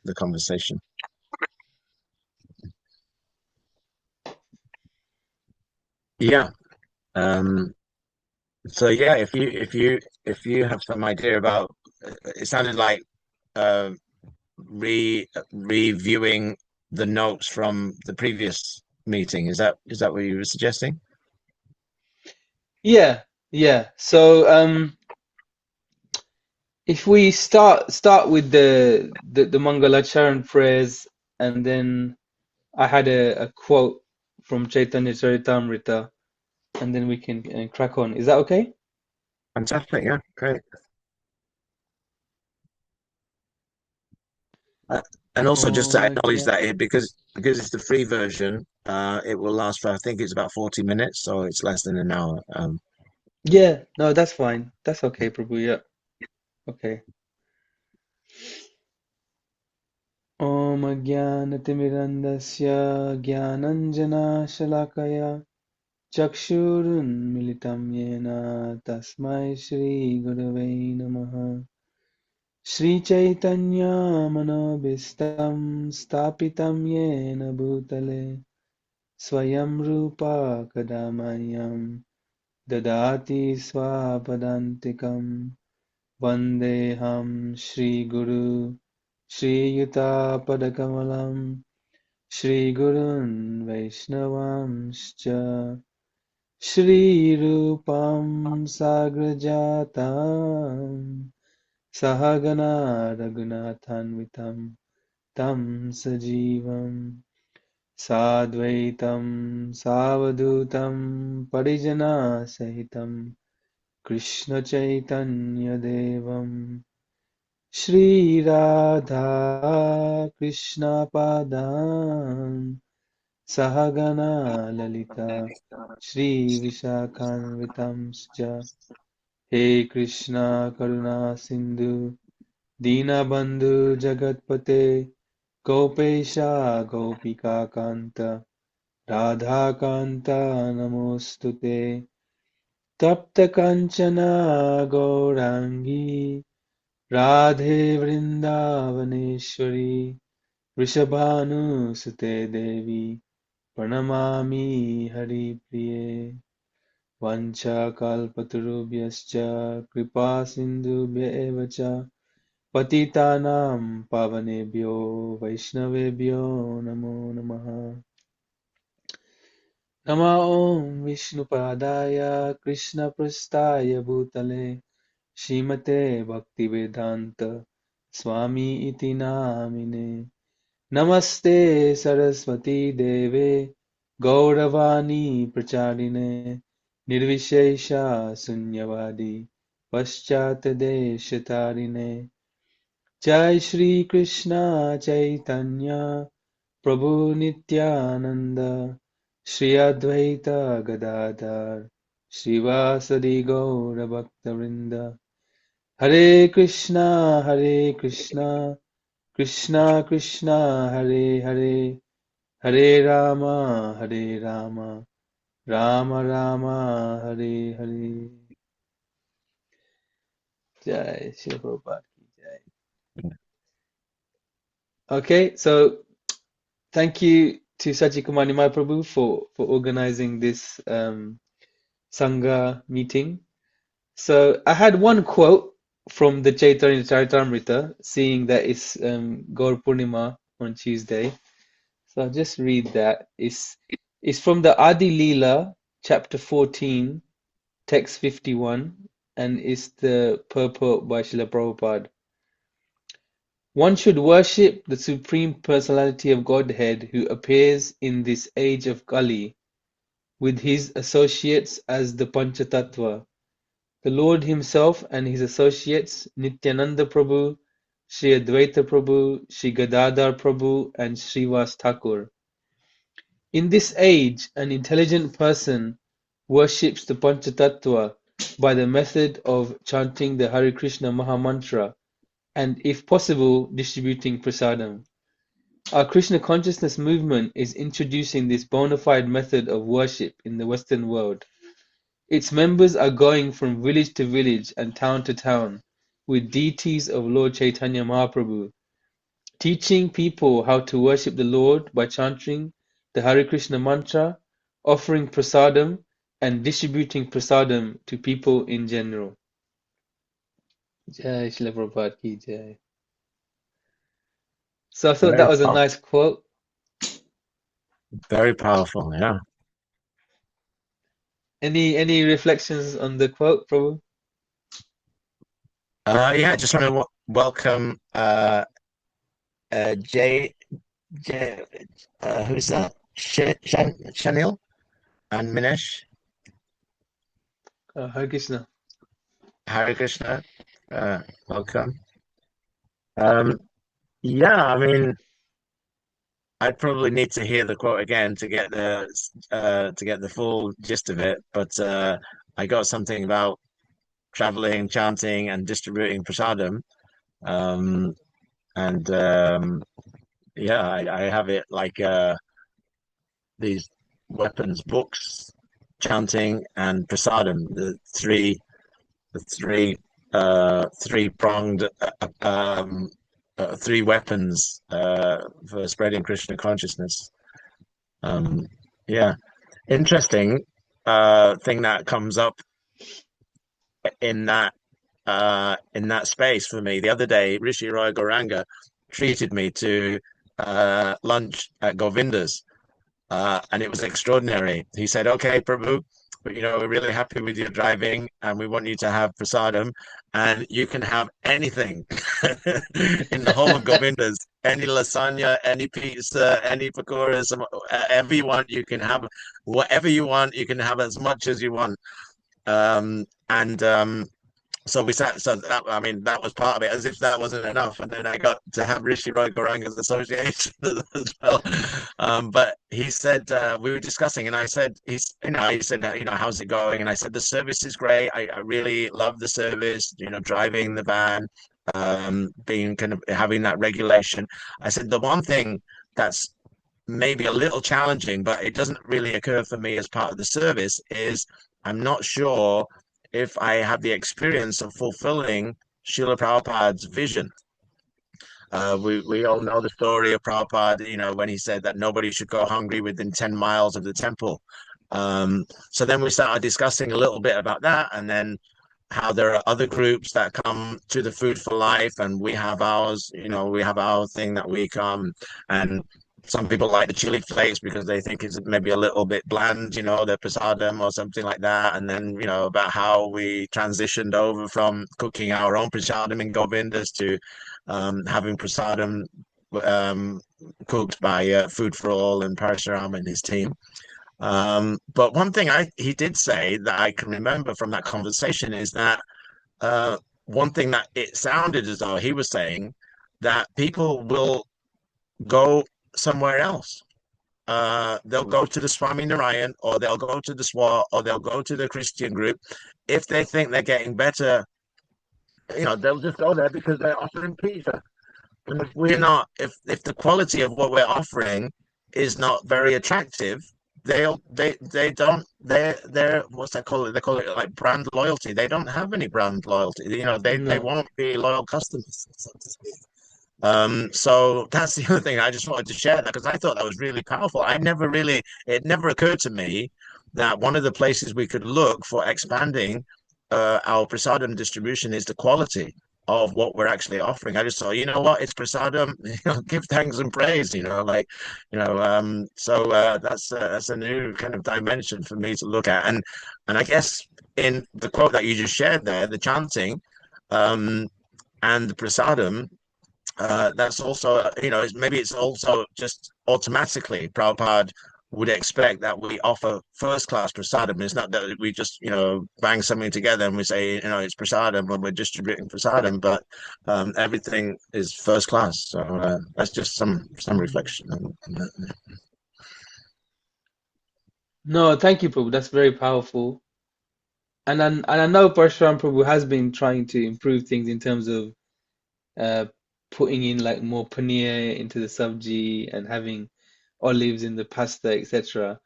the conversation. Yeah. So yeah, if you have some idea about, it sounded like uh, reviewing the notes from the previous meeting. Is that what you were suggesting? Yeah, yeah. So if we start with the Mangalacharan phrase, and then I had a quote from Chaitanya Charitamrita, and then we can crack on. Is that okay? Fantastic. Yeah, great. Uh, and also just to Om acknowledge Agya- that because it's the free version, it will last for, I think it's about 40 minutes, so it's less than an hour. Yeah, no, that's fine. That's okay, Prabhu. Yeah, okay. Om Ajnanatimirandasya Jnananjana Chakshurunmilitam Yena Tasmai Shri Gurave Namaha. Shri Chaitanya Manobhistam Stapitam Yena Bhutale Swayam Rupa Kadamayam Dadati Swapadantikam Vandeham Shri Guru Shri Yuta Padakamalam Shri Gurun Vaishnavamscha Shri Rupam Sagrajatam Sahagana Raghunathanvitam Tam Sajivam Sadvaitam Savadutam Parijana Sahitam Krishna Chaitanya Devam Shri Radha Krishna Padam Sahagana Lalita Shri Vishakhanvitamscha He Krishna Karuna Sindhu Dinabandhu Jagatpate Gopesha Gopika Kanta Radha Kanta Namostute Tapta Kanchana Gaurangi Radhe Vrindavaneshwari Vrishabhanu Devi Pranamami Haripriye Vanchakalpatarubhyascha Kripa Sindhubhya eva cha Patitanam Pavanebhyo Vaishnavebhyo Namo Namaha Nama Om Vishnupadaya Krishna Prasthaya Bhutale Shrimate Bhaktivedanta Swami iti namine Namaste Saraswati Deve Gauravani Pracharine Nirvishesha Sunyavadi Paschatadeshatarine Jai Shri Krishna Chaitanya Prabhu Nityananda Shri Advaita Gadadhar Shivasadi Gaura Bhaktavinda Hare Krishna Krishna Krishna Hare Hare Hare Rama Rama Rama Hare Hare Jai Shri Prabhupada ki Jai. Okay, so thank you to Sachikumar Nimai Prabhu for organizing this Sangha meeting. So I had one quote from the Chaitanya Charitamrita, seeing that it's Gaur Purnima on Tuesday. So I'll just read that. It's from the Adi Leela, chapter 14, text 51, and it's the purport by Srila Prabhupada. One should worship the Supreme Personality of Godhead who appears in this age of Kali with his associates as the Panchatattva, the Lord himself and his associates Nityananda Prabhu, Sri Advaita Prabhu, Sri Gadadhar Prabhu, and Srivas Thakur. In this age, an intelligent person worships the Panchatattva by the method of chanting the Hare Krishna Maha Mantra and, if possible, distributing prasadam. Our Krishna consciousness movement is introducing this bona fide method of worship in the Western world. Its members are going from village to village and town to town with deities of Lord Chaitanya Mahaprabhu, teaching people how to worship the Lord by chanting the Hare Krishna mantra, offering prasadam, and distributing prasadam to people in general. Jai Shri Prabhupada ki jai. So I thought that Very was a powerful. nice quote. Very powerful. Yeah. Any reflections on the quote, Prabhu? Yeah. Just want to welcome Jay. Jay. Who's that? Shanil and Minesh. Hare Krishna. Hare Krishna. Welcome. Um, yeah. I mean, I'd probably need to hear the quote again to get the full gist of it. But I got something about traveling, chanting, and distributing prasadam. Um, and yeah, I have it like these weapons, books, chanting, and prasadam, the three pronged three weapons for spreading Krishna consciousness. Um, yeah, interesting thing that comes up in that space for me. The other day, Rishi Roy Goranga treated me to lunch at Govinda's, and it was extraordinary. He said, "Okay, Prabhu, but we're really happy with your driving, and we want you to have prasadam, and you can have anything in the whole of Govinda's, any lasagna, any pizza, any pakoras, whatever you want, you can have whatever you want. You can have as much as you want." And so we sat. So that, I mean, that was part of it. As if that wasn't enough, and then I got to have Rishi Roy Gauranga's association as well. But he said we were discussing, and I said he said how's it going? And I said the service is great. I really love the service. Driving the van, being kind of having that regulation. I said the one thing that's maybe a little challenging, but it doesn't really occur for me as part of the service, is I'm not sure if I have the experience of fulfilling Srila Prabhupada's vision. We all know the story of Prabhupada, when he said that nobody should go hungry within 10 miles of the temple. So then we started discussing a little bit about that, and then how there are other groups that come to the Food for Life, and we have ours, we have our thing that we come, and some people like the chili flakes because they think it's maybe a little bit bland, the prasadam or something like that. And then, about how we transitioned over from cooking our own prasadam in Govindas to having prasadam um, cooked by Food for All and Parashuram and his team. But one thing he did say that I can remember from that conversation is that one thing that it sounded as though he was saying that people will go somewhere else. They'll go to the Swami Narayan, or they'll go to the SWA, or they'll go to the Christian group. If they think they're getting better, they'll just go there because they're offering pizza. And if we're not, if the quality of what we're offering is not very attractive, they don't they're what's that call it? They call it like brand loyalty. They don't have any brand loyalty. They No. won't be loyal customers, so to speak. So that's the other thing I just wanted to share that because I thought that was really powerful. It never occurred to me that one of the places we could look for expanding our prasadam distribution is the quality of what we're actually offering. I just thought, you know what, it's prasadam, give thanks and praise, so that's a new kind of dimension for me to look at. And I guess in the quote that you just shared there, the chanting, and the prasadam, that's also, maybe it's also just automatically Prabhupada would expect that we offer first class prasadam. It's not that we just, bang something together and we say, it's prasadam when we're distributing prasadam, but everything is first class. So that's just some reflection on that. No, thank you, Prabhu. That's very powerful. And I know Parshuram Prabhu has been trying to improve things in terms of uh, putting in like more paneer into the sabji and having olives in the pasta, etc.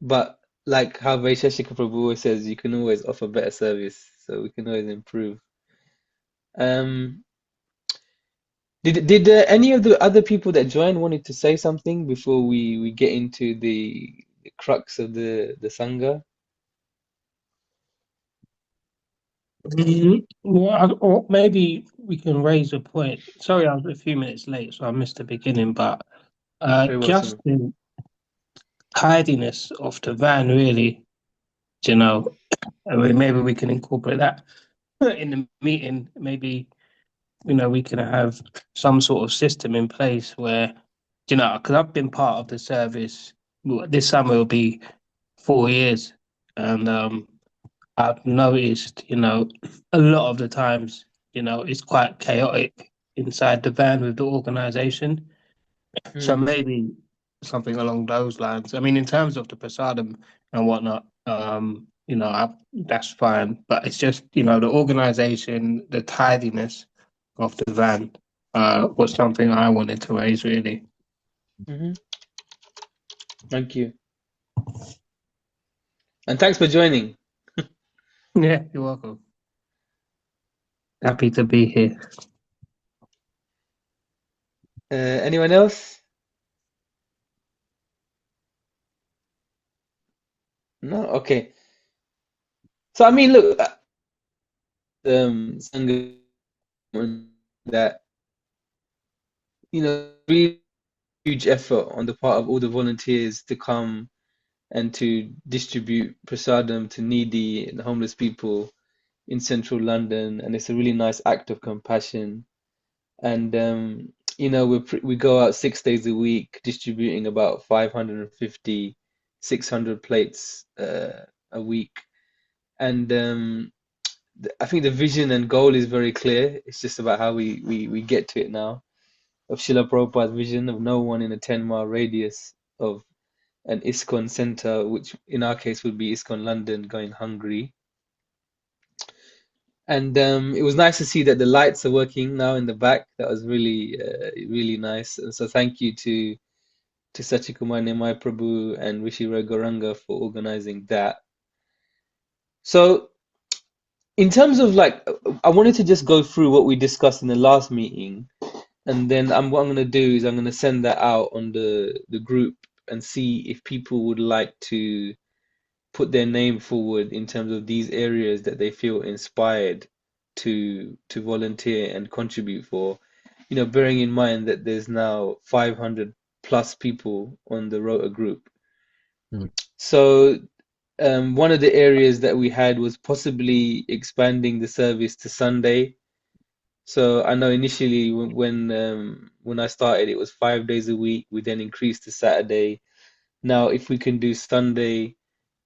But like how Vaisheshika Prabhu always says, you can always offer better service, so we can always improve. Um, Did any of the other people that joined wanted to say something before we get into the crux of the Sangha? Or maybe we can raise a point. Sorry, I was a few minutes late, so I missed the beginning. But Very well, just Simon. the tidiness of the van, really, you know, I mean, maybe we can incorporate that in the meeting. Maybe, we can have some sort of system in place where, because I've been part of the service. This summer will be 4 years, and I've noticed, a lot of the times, it's quite chaotic inside the van with the organization. So Mm, maybe something along those lines. I mean, in terms of the prasadam and whatnot, that's fine. But it's just, the organization, the tidiness of the van, was something I wanted to raise, really. hmm. Thank you. And thanks for joining. Yeah, you're welcome. Happy to be here. Anyone else? No? Okay. So I mean, look, Sangha that really huge effort on the part of all the volunteers to come and to distribute prasadam to needy and homeless people in central London, and it's a really nice act of compassion. And we go out 6 days a week distributing about 550, 600 plates a week. And I think the vision and goal is very clear. It's just about how we get to it now. Of Srila Prabhupada's vision of no one in a 10-mile radius of an ISKCON center, which in our case would be ISKCON London, going hungry. And it was nice to see that the lights are working now in the back. That was really, really nice. And so thank you to Sachikumar Nimai Prabhu and Rishi Rai Gauranga for organizing that. So in terms of I wanted to just go through what we discussed in the last meeting, and then what I'm going to do is I'm going to send that out on the group and see if people would like to put their name forward in terms of these areas that they feel inspired to volunteer and contribute for. Bearing in mind that there's now 500 plus people on the Rota group. Mm. So one of the areas that we had was possibly expanding the service to Sunday. So I know initially when I started, it was 5 days a week. We then increased to Saturday. Now, if we can do Sunday,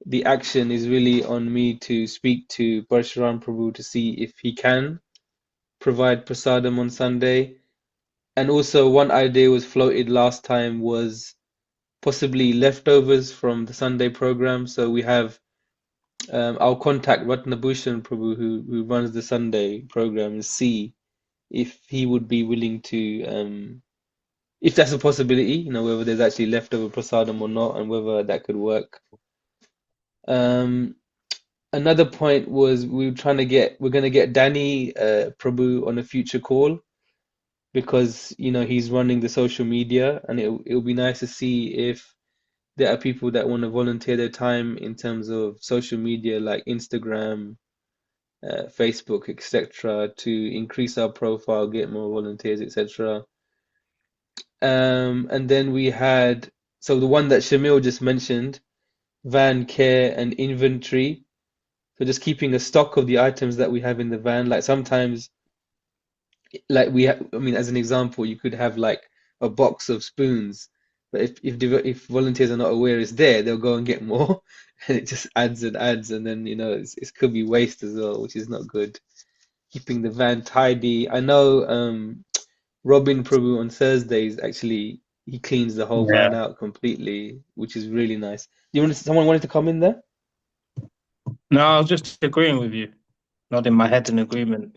the action is really on me to speak to Parshuram Prabhu to see if he can provide prasadam on Sunday. And also, one idea was floated last time was possibly leftovers from the Sunday program. So we have, I'll contact Ratnabhushan Prabhu, who runs the Sunday program, and see if he would be willing to, if that's a possibility, whether there's actually leftover prasadam or not, and whether that could work. Another point was we're going to get Danny Prabhu on a future call because he's running the social media, and it'll be nice to see if there are people that want to volunteer their time in terms of social media like Instagram, Facebook, etc., to increase our profile, get more volunteers, etc. And then we had the one that Shamil just mentioned, van care and inventory. So just keeping a stock of the items that we have in the van. Like sometimes, I mean, as an example, you could have like a box of spoons, but if volunteers are not aware it's there, they'll go and get more, and it just adds and adds, and then it could be waste as well, which is not good. Keeping the van tidy. I know Robin Prabhu on Thursdays actually he cleans the whole Yeah. van out completely, which is really nice. Someone wanted to come in there? No, I was just agreeing with you, nodding my head in agreement.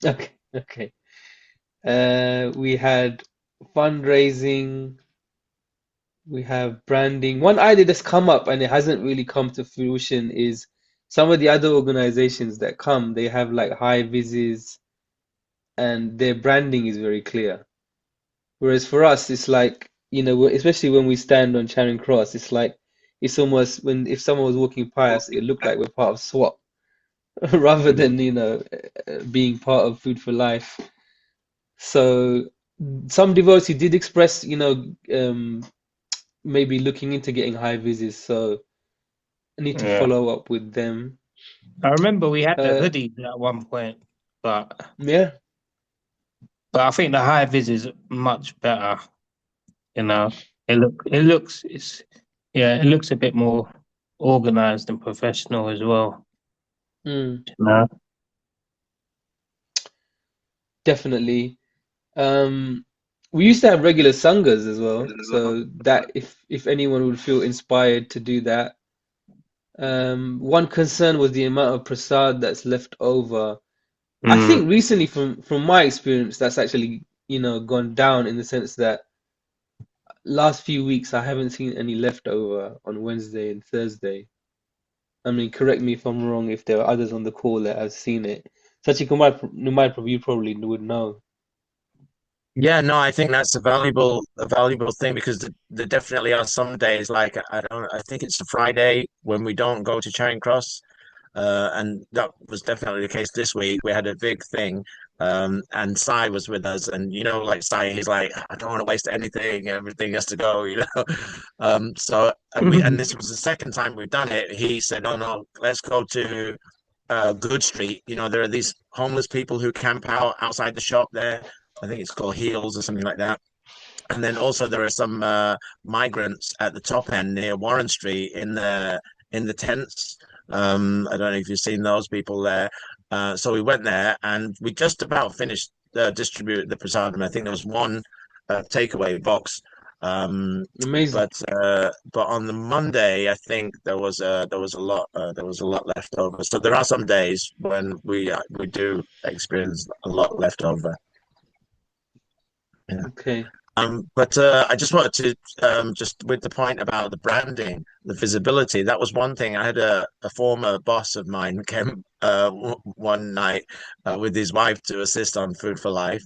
Okay, okay. We had fundraising, we have branding. One idea that's come up and it hasn't really come to fruition is some of the other organizations that come, they have like high vises and their branding is very clear. Whereas for us, it's like, especially when we stand on Charing Cross, it's almost when if someone was walking by us, it looked like we're part of SWAT rather than, being part of Food for Life. So some devotees did express, maybe looking into getting high vises. So I need to Yeah. follow up with them. I remember we had the Uh, hoodies at one point, but yeah. I think the high vis is much better. You know, it looks a bit more organized and professional as well. Mm, You know, definitely. We used to have regular sanghas as well, so that if anyone would feel inspired to do that. One concern was the amount of prasad that's left over. I mm, think recently, from my experience, that's actually, gone down in the sense that last few weeks I haven't seen any leftover on Wednesday and Thursday. I mean, correct me if I'm wrong, if there are others on the call that have seen it. Sachikumar, you probably would know. Yeah, no, I think that's a valuable thing because there definitely are some days like I think it's a Friday when we don't go to Charing Cross, and that was definitely the case this week. We had a big thing, and Sai was with us, and like Sai, he's like, I don't want to waste anything, everything has to go. So and this was the second time we've done it. He said, "Oh no, let's go to Good Street. There are these homeless people who camp out outside the shop there. I think it's called Heels or something like that. And then also there are some migrants at the top end near Warren Street in the tents. I don't know if you've seen those people there. So we went there and we just about finished distributing the prasadam. I think there was one takeaway box. Um, Amazing. but on the Monday, I think there was a lot left over. So there are some days when we do experience a lot left over. Yeah. Okay. But I just wanted to just with the point about the branding, the visibility. That was one thing. I had a former boss of mine came one night with his wife to assist on Food for Life,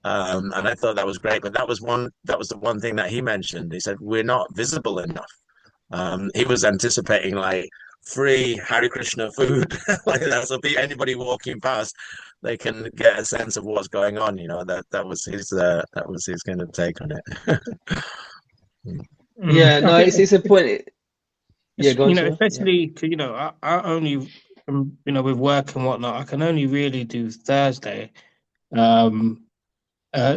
and I thought that was great. But that was the one thing that he mentioned. He said we're not visible enough. He was anticipating like free Hare Krishna food like that. So be anybody walking past, they can get a sense of what's going on. That was his kind of take on it. Yeah, I no, think it's a point. Yeah, go on, Shiva. Yeah. especially 'cause, I only, with work and whatnot, I can only really do Thursday. Um,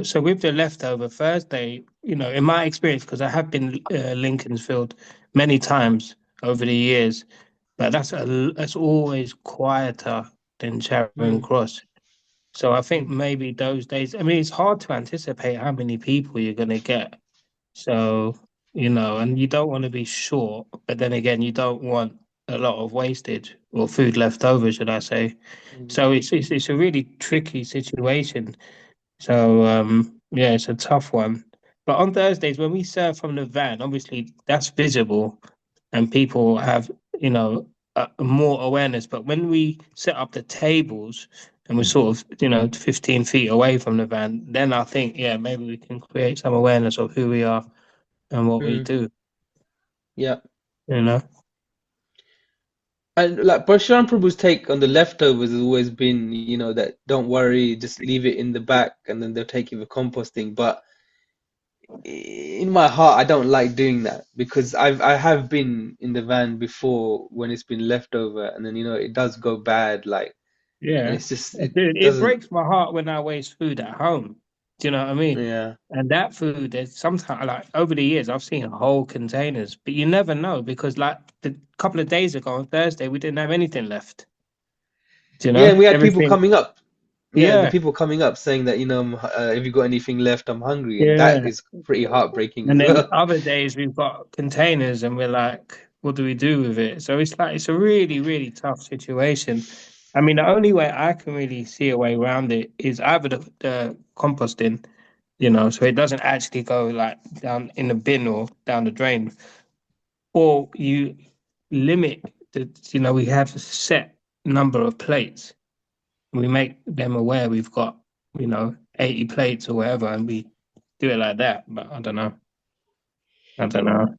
so with the leftover Thursday, in my experience, because I have been Lincolnsfield many times over the years, but that's always quieter than Charing Mm, Cross. So I think maybe those days, I mean, it's hard to anticipate how many people you're going to get. So, and you don't want to be short, but then again, you don't want a lot of wastage or food left over, should I say. mm, So it's a really tricky situation. So yeah, it's a tough one. But on Thursdays, when we serve from the van, obviously that's visible and people have, more awareness. But when we set up the tables and we're sort of, 15 feet away from the van, then I think, yeah, maybe we can create some awareness of who we are and what we mm, do, yeah. you know? And like Parshuram Prabhu's take on the leftovers has always been, that don't worry, just leave it in the back and then they'll take you for composting. But in my heart, I don't like doing that because I have been in the van before when it's been leftover and then, it does go bad, like, and Yeah. it's just, Dude, it it doesn't, breaks my heart when I waste food at home. Do you know what I mean? yeah. And that food, there's sometimes like over the years, I've seen whole containers, but you never know because like the couple of days ago on Thursday, we didn't have anything left. Do you Yeah, know? and we had people Everything. coming up. Yeah, the Yeah. people coming up saying that, have you got anything left? I'm hungry. And that Yeah. is pretty heartbreaking And as then well. other days we've got containers and we're like, what do we do with it? So it's like, it's a really, really tough situation. I mean, the only way I can really see a way around it is either the composting, so it doesn't actually go like down in the bin or down the drain, or you limit we have a set number of plates. We make them aware we've got 80 plates or whatever, and we do it like that. But I don't know. I don't know.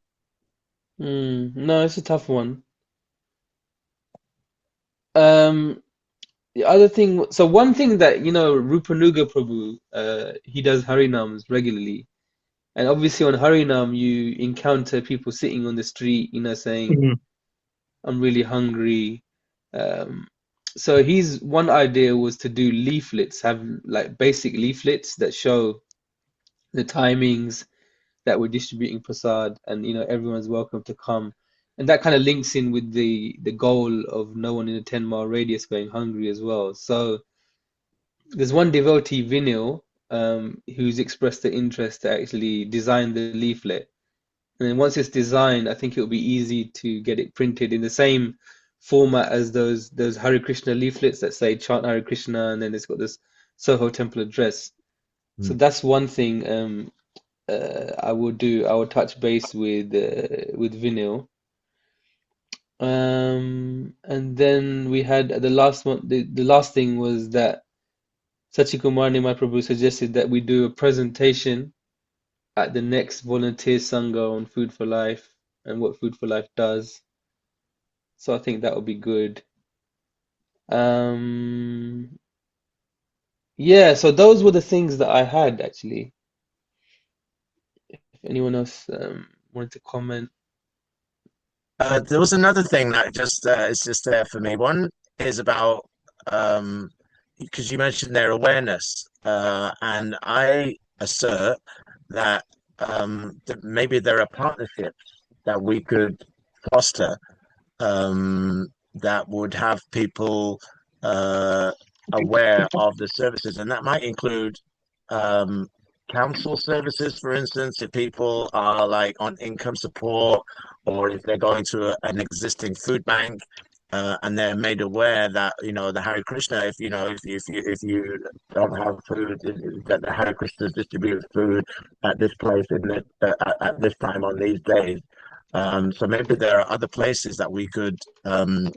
No, it's a tough one. Um, the other thing, so one thing that, Rupanuga Prabhu, he does Harinams regularly. And obviously on Harinam, you encounter people sitting on the street, saying, Mhm. I'm really hungry. Um, so his one idea was to do leaflets, have like basic leaflets that show the timings that we're distributing prasad, and everyone's welcome to come. And that kind of links in with the goal of no one in a 10-mile radius going hungry as well. So there's one devotee, Vinil, who's expressed the interest to actually design the leaflet. And then once it's designed, I think it'll be easy to get it printed in the same format as those Hare Krishna leaflets that say chant Hare Krishna, and then it's got this Soho temple address. So Mm. that's one thing I will do. I will touch base with Vinil. And then we had the last one. The last thing was that Sachikumar Nimai Prabhu suggested that we do a presentation at the next volunteer Sangha on Food for Life and what Food for Life does. So I think that would be good. Um, yeah, so those were the things that I had actually. If anyone else wanted to comment. There was another thing that just is just there for me. One is about because you mentioned their awareness, and I assert that maybe there are partnerships that we could foster that would have people uh, aware of the services, and that might include um, council services, for instance, if people are like on income support or if they're going to an existing food bank. And they're made aware that the Hare Krishna, if you don't have food, that the Hare Krishna distributes food at this place at this time on these days. So maybe there are other places that we could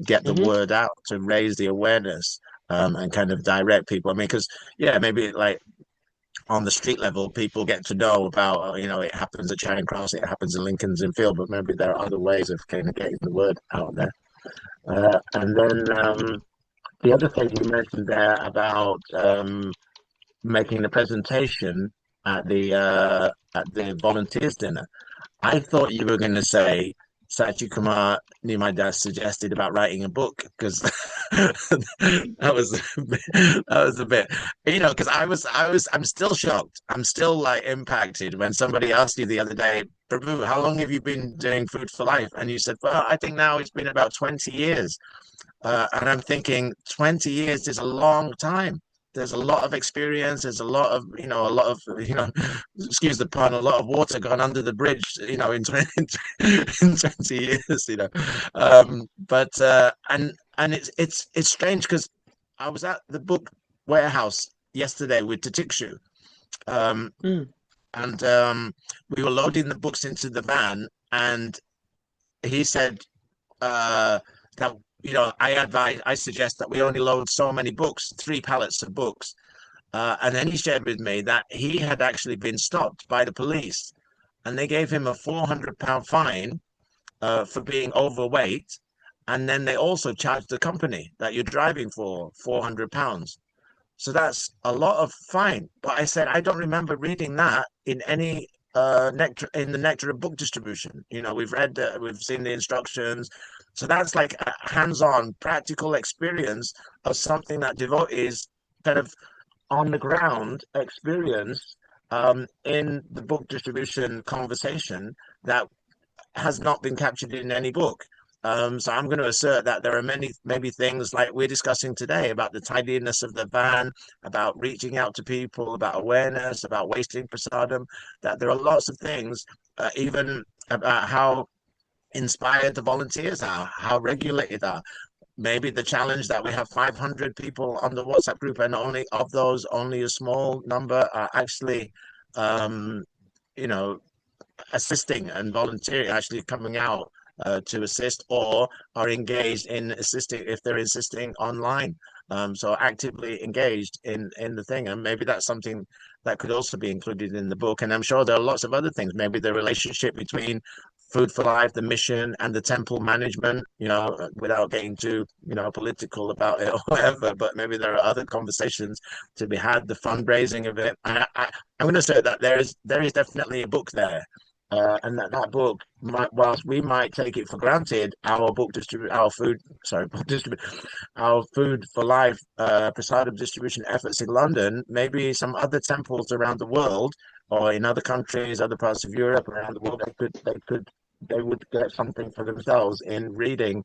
get the Hmm. word out to raise the awareness and kind of direct people. I mean, because yeah, maybe like on the street level, people get to know about it happens at Charing Cross, it happens in Lincoln's Inn Field, but maybe there are other ways of kind of getting the word out there. And then the other thing you mentioned there about making the presentation at the volunteers dinner. I thought you were going to say Sachi Kumar Nimai suggested about writing a book because that was that was a bit, because I'm still shocked. I'm still like impacted when somebody asked you the other day, Prabhu, how long have you been doing Food for Life? And you said, well, I think now it's been about 20 years. And I'm thinking 20 years is a long time. There's a lot of experience. There's excuse the pun, a lot of water gone under the bridge, in 20 years, and it's strange because I was at the book warehouse yesterday with Tatikshu, um, Mm. and we were loading the books into the van, and he said, that I suggest that we only load so many books, 3 pallets of books. And then he shared with me that he had actually been stopped by the police and they gave him a £400 fine for being overweight. And then they also charged the company that you're driving for £400. So that's a lot of fine. But I said, I don't remember reading that in any the nectar of book distribution. We've seen the instructions. So that's like a hands-on practical experience of something that devotees kind of on the ground experience in the book distribution conversation that has not been captured in any book. So I'm going to assert that there are many, maybe things like we're discussing today about the tidiness of the van, about reaching out to people, about awareness, about wasting prasadam, that there are lots of things, even about how inspired the volunteers are, how regulated are. Maybe the challenge that we have 500 people on the WhatsApp group, and only of those, only a small number are actually, um, you know, assisting and volunteering, actually coming out to assist or are engaged in assisting if they're assisting online. So actively engaged in the thing, and maybe that's something that could also be included in the book. And I'm sure there are lots of other things, maybe the relationship between Food for Life, the mission, and the temple management, without getting too, political about it or whatever, but maybe there are other conversations to be had, the fundraising of it. And I'm going to say that there is definitely a book there. And that book, whilst we might take it for granted, our Food for Life prasadam distribution efforts in London, maybe some other temples around the world or in other countries, other parts of Europe, around the world, they would get something for themselves in reading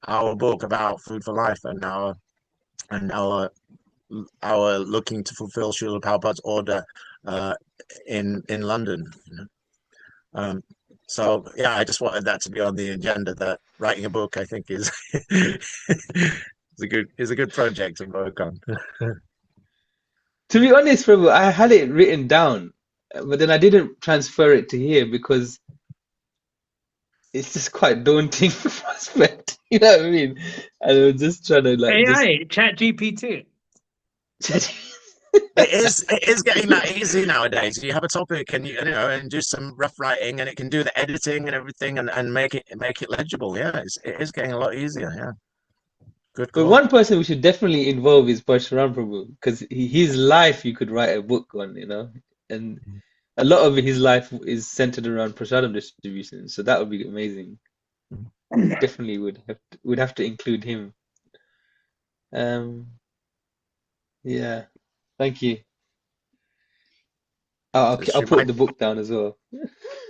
our book about Food for Life and our looking to fulfill Srila Prabhupada's order in London. So yeah, I just wanted that to be on the agenda. That writing a book, I think, is is a good project to work on. To be honest, Prabhu, I had it written down, but then I didn't transfer it to here because it's just quite daunting prospect. You know what I mean? And I was just trying to AI, Chat GPT. It is getting that easy nowadays. You have a topic and and do some rough writing, and it can do the editing and everything, and make it legible. Yeah, it is getting a lot easier. Yeah, good But call. one person we should definitely involve is Parshuram Prabhu because his life you could write a book on, and a lot of his life is centered around prasadam distribution. So that would be amazing. Definitely would have to include him. Yeah, thank you. I'll put the book down as well.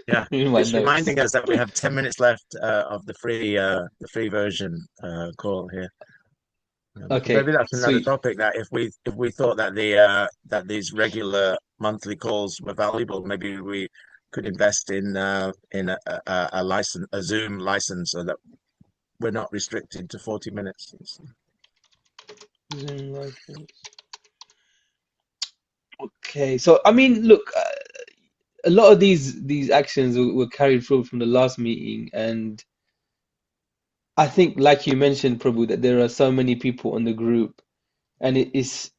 Yeah, In my it's notes. reminding us that we have 10 minutes left of the free version call here. Okay, Maybe that's another sweet. topic that if we thought that that these regular monthly calls were valuable, maybe we could invest in a license, a Zoom license, so that we're not restricted to 40 minutes. Zoom license. Okay, so I mean, look, a lot of these actions were carried through from the last meeting, and I think, like you mentioned, Prabhu, that there are so many people on the group, and it's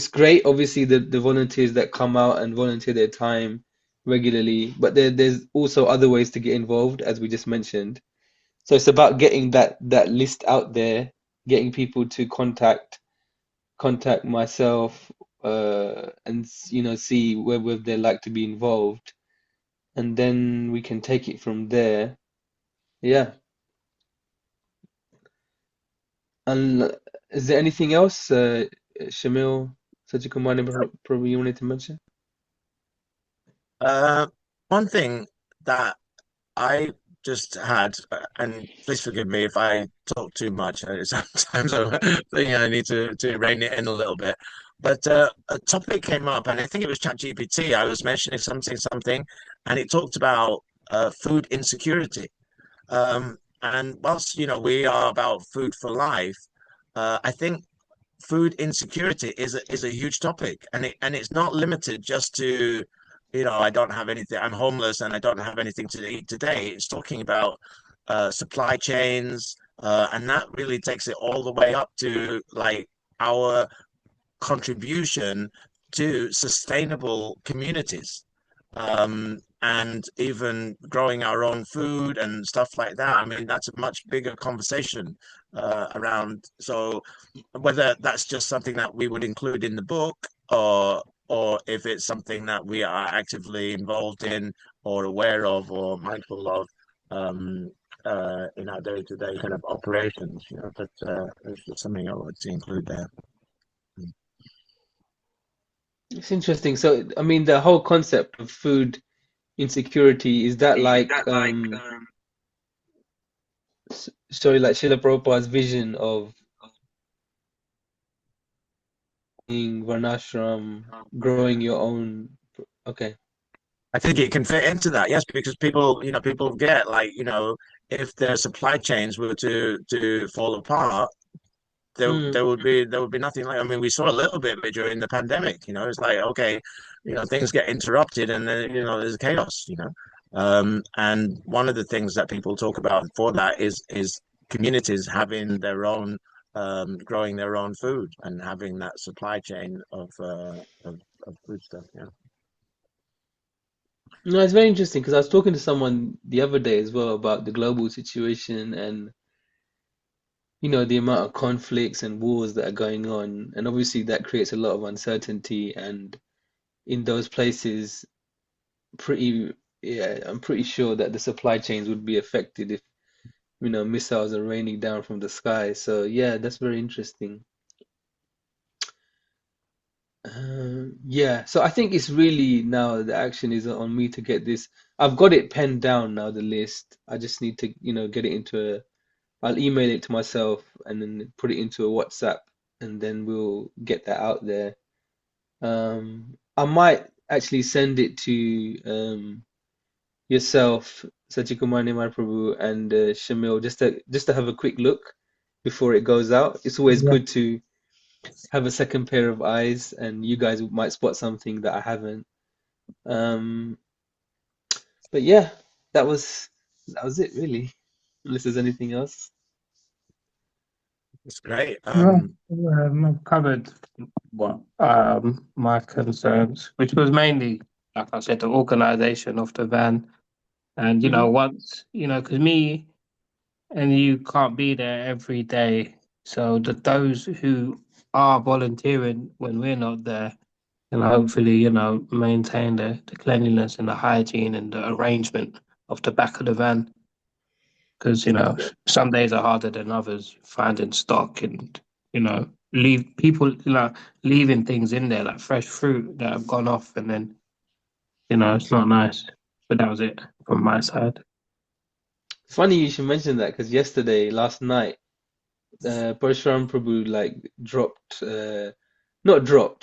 great, obviously, the volunteers that come out and volunteer their time regularly, but there's also other ways to get involved, as we just mentioned. So it's about getting that list out there, getting people to contact myself, and see whether they'd like to be involved, and then we can take it from there. Yeah. And is there anything else, Shamil, Sajikumani, probably you wanted to mention? One thing that I just had, and please forgive me if I talk too much. Sometimes I need to rein it in a little bit. But a topic came up, and I think it was ChatGPT. I was mentioning something, and it talked about food insecurity. And whilst we are about food for life, I think food insecurity is a huge topic, and it's not limited just to I don't have anything, I'm homeless and I don't have anything to eat today. It's talking about supply chains, and that really takes it all the way up to like our contribution to sustainable communities, and even growing our own food and stuff like that. I mean, that's a much bigger conversation around. So whether that's just something that we would include in the book, or if it's something that we are actively involved in or aware of or mindful of in our day-to-day kind of operations, but it's just something I would to include there. It's interesting. So, I mean, the whole concept of food insecurity, is that like sorry, like Srila Prabhupada's vision of being Varnashram, growing your own? Okay. I think it can fit into that, yes, because people get like, if their supply chains were to fall apart, there would be nothing like. I mean, we saw a little bit of it during the pandemic. It's like, okay, things get interrupted, and then there's chaos. And one of the things that people talk about for that is communities having their own growing their own food and having that supply chain of food stuff. Yeah. No, it's very interesting because I was talking to someone the other day as well about the global situation and the amount of conflicts and wars that are going on, and obviously that creates a lot of uncertainty. And in those places, I'm pretty sure that the supply chains would be affected if missiles are raining down from the sky. So yeah, that's very interesting. Yeah, so I think it's really now the action is on me to get this. I've got it penned down now, the list. I just need to, get it into I'll email it to myself and then put it into a WhatsApp and then we'll get that out there. I might actually send it to yourself, Sachikumani Mahaprabhu, and Shamil, just to have a quick look before it goes out. It's always Yeah. good to have a second pair of eyes, and you guys might spot something that I haven't. Um, but yeah, that was it really. Unless there's anything else. It's great. I've covered what my concerns, which was mainly, like I said, the organisation of the van, and once because me and you can't be there every day, so that those who are volunteering when we're not there can hopefully maintain the cleanliness and the hygiene and the arrangement of the back of the van, because some days are harder than others finding stock and leave people leaving things in there like fresh fruit that have gone off, and then it's not nice. But that was it from my side. Funny you should mention that because last night, Parshuram Prabhu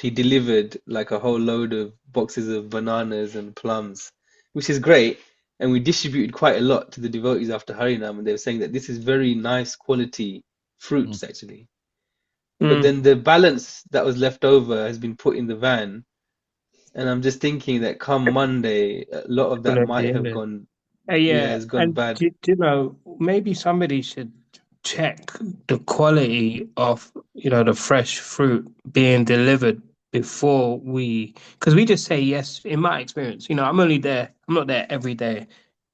he delivered like a whole load of boxes of bananas and plums, which is great. And we distributed quite a lot to the devotees after Harinam, and they were saying that this is very nice quality fruits actually. But then the balance that was left over has been put in the van, and I'm just thinking that come Monday, a lot of that might have gone, has gone And bad. maybe somebody should check the quality of the fresh fruit being delivered before because we just say yes. In my experience, I'm not there every day,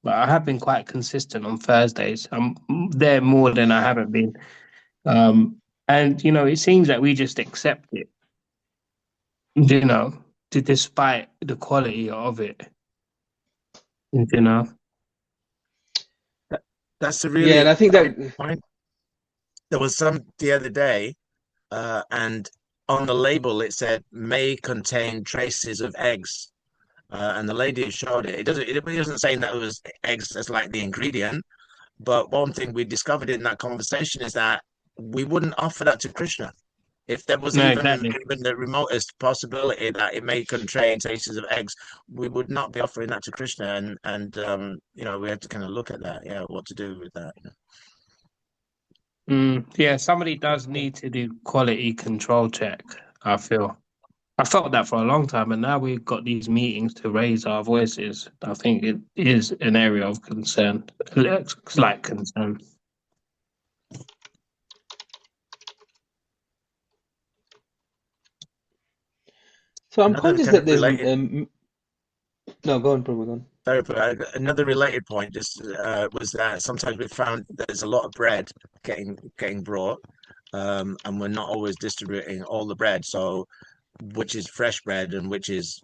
but I have been quite consistent on Thursdays. I'm there more than I haven't been. And it seems that we just accept it, despite the quality of it, That's a Yeah, really and I think that valid point. There was some the other day, and on the label it said may contain traces of eggs. And the lady who showed it, it wasn't saying that it was eggs as like the ingredient. But one thing we discovered in that conversation is that we wouldn't offer that to Krishna. If there was No, even exactly. the remotest possibility that it may contain traces of eggs, we would not be offering that to Krishna. And we have to kind of look at that, what to do with that. Yeah, somebody does need to do quality control check, I feel. I felt that for a long time, and now we've got these meetings to raise our voices. I think it is an area of concern, slight concern. So I'm Another conscious kind that of there's related, no, go on, Prabhu, go on. another related point just was that sometimes we found there's a lot of bread getting brought, and we're not always distributing all the bread. So which is fresh bread and which is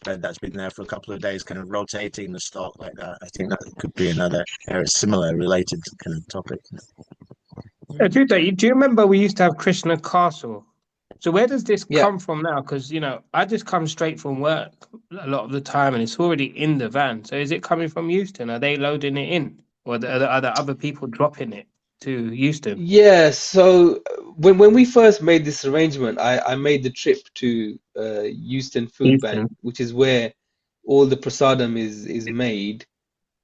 bread that's been there for a couple of days, kind of rotating the stock like that. I think that could be another similar related kind of topic. Do you remember we used to have Krishna Castle? So where does this Yeah. come from now? Because I just come straight from work a lot of the time, and it's already in the van. So is it coming from Euston? Are they loading it in, or are there other people dropping it to Euston? Yeah, so when we first made this arrangement, I made the trip to Euston Food Bank, which is where all the prasadam is made,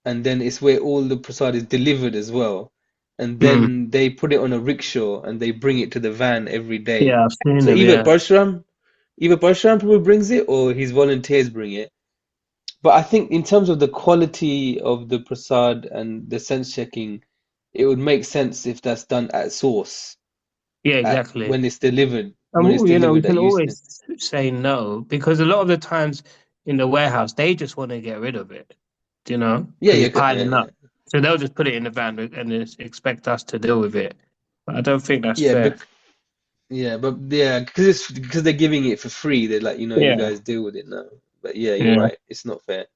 and then it's where all the prasad is delivered as well. And then they put it on a rickshaw and they bring it to the van every day. Yeah, I've seen So them, either yeah. Parshuram probably brings it or his volunteers bring it. But I think in terms of the quality of the prasad and the sense checking, it would make sense if that's done at source. Yeah, at, exactly. when it's delivered, And we that can you send. always say no because a lot of the times in the warehouse they just want to get rid of it, Yeah, because yeah, it's piling yeah, up. So they'll just put it in the van and just expect us to deal with it. But I don't think that's yeah, fair. because they're giving it for free. They're like, you Yeah, guys deal with it now. But yeah, you're yeah, right. It's not fair.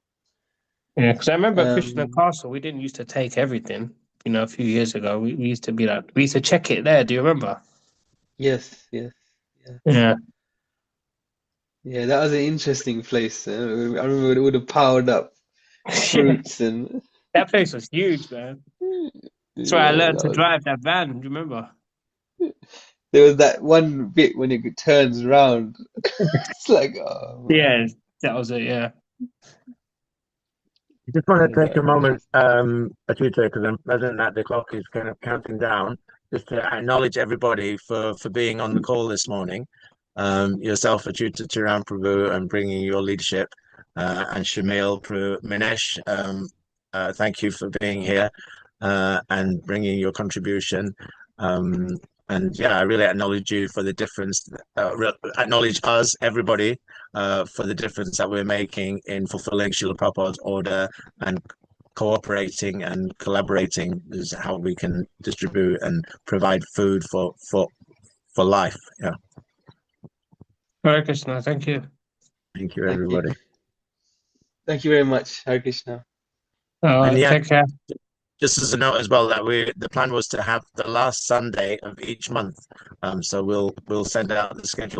yeah. Because I remember at Christian Um, Castle, we didn't used to take everything. A few years ago, we used to be like, we used to check it there. Do you remember? yes, yes, yeah, Yeah, yeah. That was an interesting place. I remember it would have piled up yeah. fruits and That place was huge, man. That's why I yeah, learned to drive that van. Do you remember? there was that one bit when it turns around. It's like, oh man. Yeah, that was it. Yeah. I just want to take a Yeah. moment, Achute, because I'm present that the clock is kind of counting down, just to acknowledge everybody for being on the call this morning. Yourself, Achute Tiran Prabhu, and bringing your leadership, and Shamil Minesh, thank you for being here and bringing your contribution. And yeah, I really acknowledge you for the difference, acknowledge us, everybody, for the difference that we're making in fulfilling Srila Prabhupada's order, and cooperating and collaborating is how we can distribute and provide food for life. Yeah. Hare Krishna. Thank you. Thank you, Thank you. everybody. Thank you very much, Hare Krishna. And yeah, Take care. just as a note as well, that the plan was to have the last Sunday of each month. So we'll send out the schedule